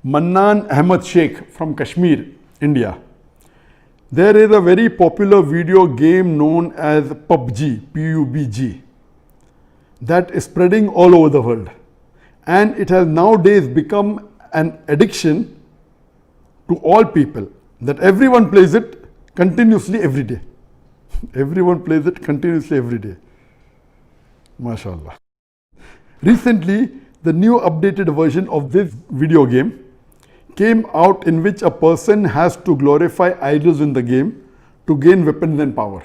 Mannan Ahmed Sheikh from Kashmir, India. There is a very popular video game known as PUBG, P-U-B-G, that is spreading all over the world. And it has nowadays become an addiction to all people, that everyone plays it continuously every day. Everyone plays it continuously every day. MashaAllah. Recently, the new updated version of this video game came out, in which a person has to glorify idols in the game to gain weapons and power.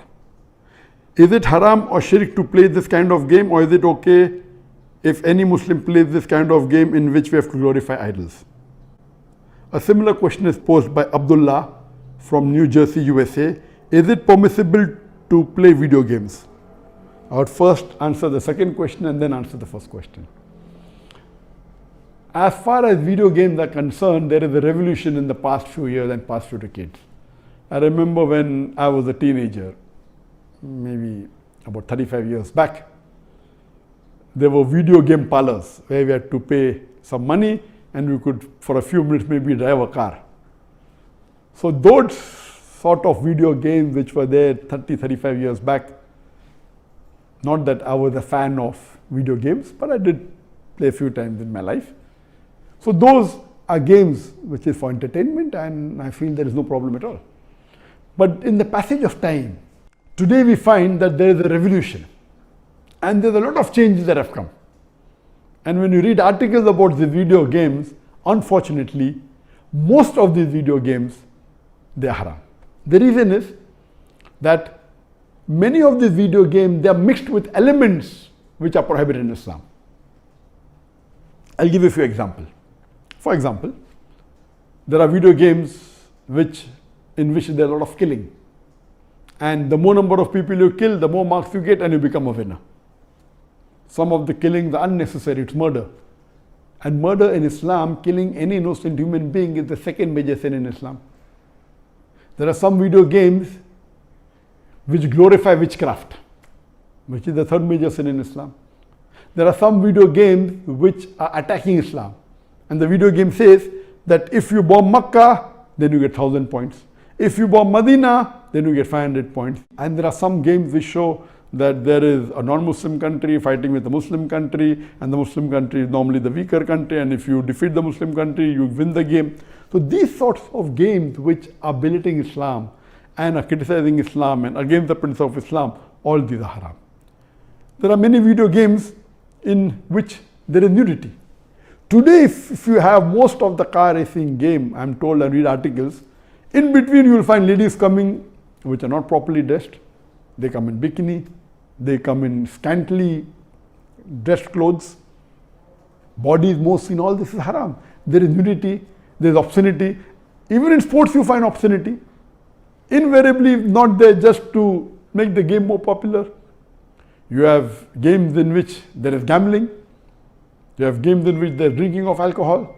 Is it haram or shirk to play this kind of game, or is it okay if any Muslim plays this kind of game in which we have to glorify idols? A similar question is posed by Abdullah from New Jersey, USA. Is it permissible to play video games? I would first answer the second question and then answer the first question. As far as video games are concerned, there is a revolution in the past few years and past few decades. I remember when I was a teenager, maybe about 35 years back, there were video game parlors where we had to pay some money and we could, for a few minutes, maybe drive a car. So those sort of video games which were there 30, 35 years back, not that I was a fan of video games, but I did play a few times in my life. So those are games which is for entertainment, and I feel there is no problem at all. But in the passage of time, today we find that there is a revolution and there's a lot of changes that have come. And when you read articles about the video games, unfortunately, most of these video games, they are haram. The reason is that many of these video games, they are mixed with elements which are prohibited in Islam. I'll give you a few examples. For example, there are video games in which there is a lot of killing. And the more number of people you kill, the more marks you get and you become a winner. Some of the killings are unnecessary, it's murder. And murder in Islam, killing any innocent human being, is the second major sin in Islam. There are some video games which glorify witchcraft, which is the third major sin in Islam. There are some video games which are attacking Islam. And the video game says that if you bomb Makkah, then you get 1,000 points. If you bomb Medina, then you get 500 points. And there are some games which show that there is a non-Muslim country fighting with a Muslim country, and the Muslim country is normally the weaker country, and if you defeat the Muslim country, you win the game. So these sorts of games which are belittling Islam and are criticizing Islam and against the principle of Islam, all these are haram. There are many video games in which there is nudity. Today, if you have most of the car racing game, I'm told, and read articles, in between you will find ladies coming which are not properly dressed. They come in bikini, they come in scantily dressed clothes, bodies most seen, all this is haram. There is nudity, there is obscenity. Even in sports you find obscenity. Invariably not there just to make the game more popular. You have games in which there is gambling. You have games in which there is drinking of alcohol.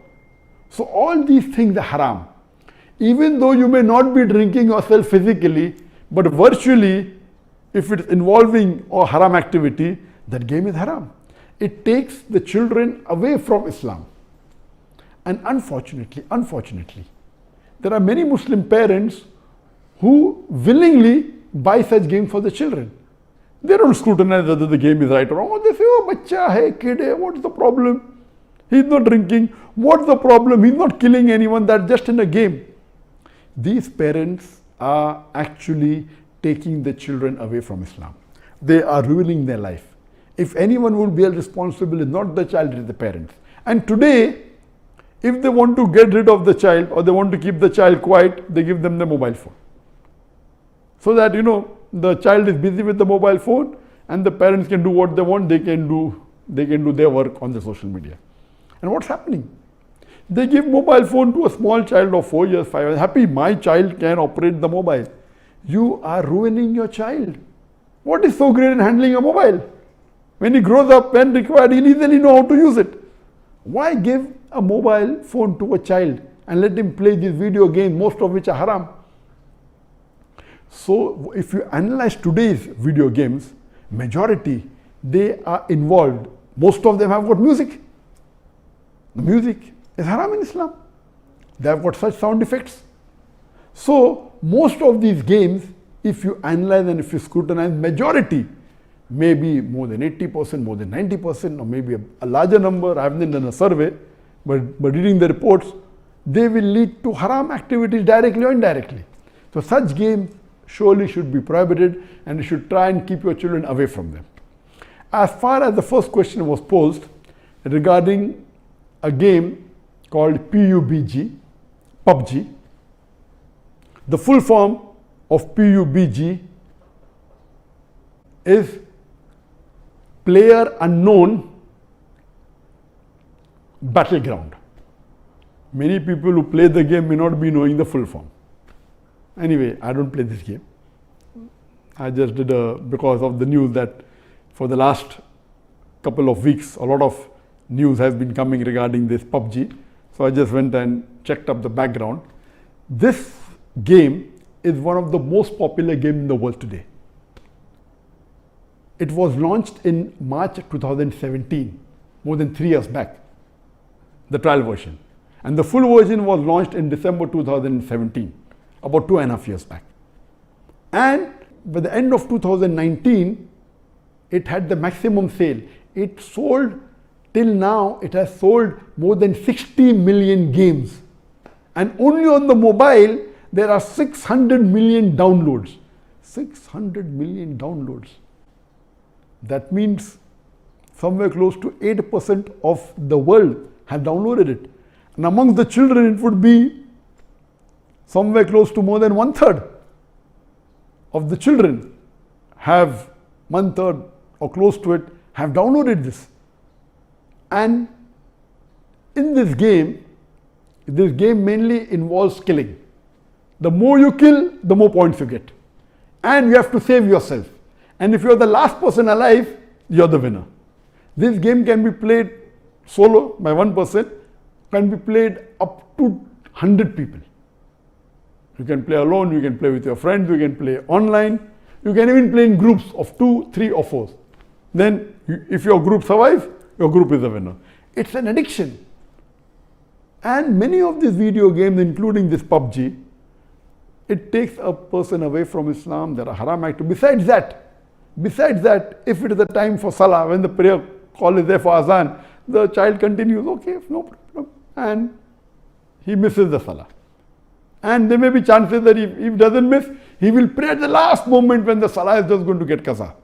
So all these things are haram. Even though you may not be drinking yourself physically, but virtually, if it is involving a haram activity, that game is haram. It takes the children away from Islam. And unfortunately, there are many Muslim parents who willingly buy such games for the children. They don't scrutinize whether the game is right or wrong. They say, oh, bacha hai, kid hai, what's the problem? He's not drinking. What's the problem? He's not killing anyone. That's just in a game. These parents are actually taking the children away from Islam. They are ruining their life. If anyone will be responsible, it's not the child, it's the parents. And today, if they want to get rid of the child or they want to keep the child quiet, they give them the mobile phone. So that, the child is busy with the mobile phone and the parents can do what they want, they can do their work on the social media. And what's happening? They give mobile phone to a small child of 4 years, 5 years. Happy, my child can operate the mobile. You are ruining your child. What is so great in handling a mobile? When he grows up, when required, he'll easily know how to use it. Why give a mobile phone to a child and let him play these video games, most of which are haram? So if you analyze today's video games, majority, they are involved. Most of them have got music. The music is haram in Islam. They have got such sound effects. So most of these games, if you analyze and if you scrutinize, majority, maybe more than 80%, more than 90%, or maybe a larger number, I haven't done a survey, but reading the reports, they will lead to haram activities directly or indirectly. So such games surely should be prohibited, and you should try and keep your children away from them. As far as the first question was posed regarding a game called PUBG, the full form of PUBG is Player Unknown Battleground. Many people who play the game may not be knowing the full form. Anyway, I don't play this game. I just did because of the news that for the last couple of weeks, a lot of news has been coming regarding this PUBG. So I just went and checked up the background. This game is one of the most popular games in the world today. It was launched in March 2017, more than 3 years back, the trial version. And the full version was launched in December 2017, about 2.5 years back. And by the end of 2019, it had the maximum sale. It sold, till now, it has sold more than 60 million games. And only on the mobile, there are 600 million downloads. 600 million downloads. That means somewhere close to 8% of the world have downloaded it. And amongst the children, it would be somewhere close to more than 1/3 of the children have 1/3 or close to it have downloaded this. And in this game mainly involves killing. The more you kill, the more points you get. And you have to save yourself. And if you're the last person alive, you're the winner. This game can be played solo by one person, can be played up to 100 people. You can play alone, you can play with your friends, you can play online, you can even play in groups of 2, 3 or 4. Then if your group survives, your group is the winner. It's an addiction. And many of these video games, including this PUBG, it takes a person away from Islam. There are haram activities. Besides that, if it is the time for Salah, when the prayer call is there for Azan, the child continues, okay, no problem. And he misses the Salah. And there may be chances that if he doesn't miss, he will pray at the last moment when the Salah is just going to get qaza.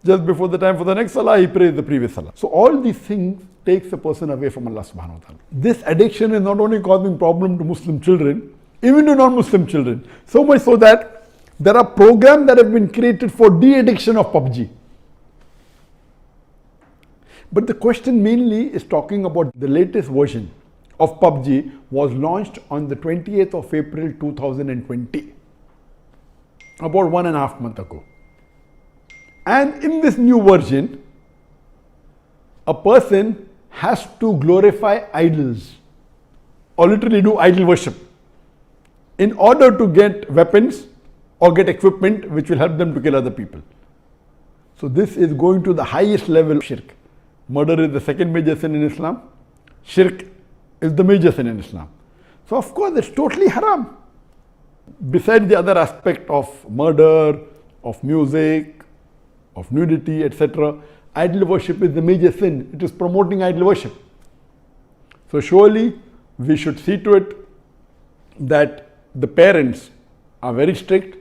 Just before the time for the next Salah, he prays the previous Salah. So all these things takes a person away from Allah subhanahu wa ta'ala. This addiction is not only causing problem to Muslim children, even to non-Muslim children. So much so that there are programs that have been created for de-addiction of PUBG. But the question mainly is talking about the latest version of PUBG was launched on the 28th of April 2020, about 1.5 months ago. And in this new version, a person has to glorify idols or literally do idol worship in order to get weapons or get equipment which will help them to kill other people. So this is going to the highest level of shirk. Murder is the second major sin in Islam. Shirk is the major sin in Islam. So of course it's totally haram. Besides the other aspect of murder, of music, of nudity, etc., idol worship is the major sin. It is promoting idol worship. So surely we should see to it that the parents are very strict.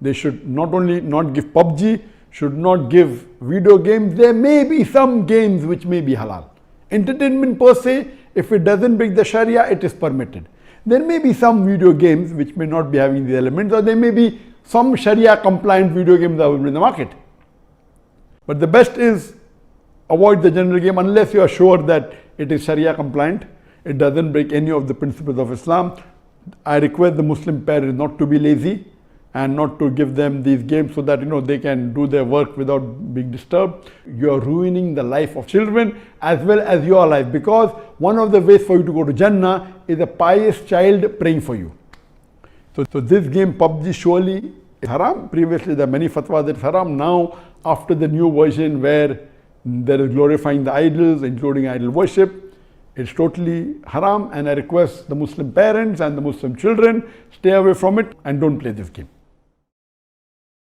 They should not only not give PUBG, should not give video games. There may be some games which may be halal. Entertainment per se, if it doesn't break the Sharia, it is permitted. There may be some video games which may not be having the elements, or there may be some Sharia compliant video games available in the market. But the best is avoid the general game unless you are sure that it is Sharia compliant. It doesn't break any of the principles of Islam. I request the Muslim parents not to be lazy and not to give them these games so that they can do their work without being disturbed. You are ruining the life of children as well as your life, because one of the ways for you to go to Jannah is a pious child praying for you. So this game PUBG surely is haram. Previously there are many fatwas that it's haram. Now after the new version where there is glorifying the idols, including idol worship, It's totally haram, and I request the Muslim parents and the Muslim children, stay away from it and don't play this game.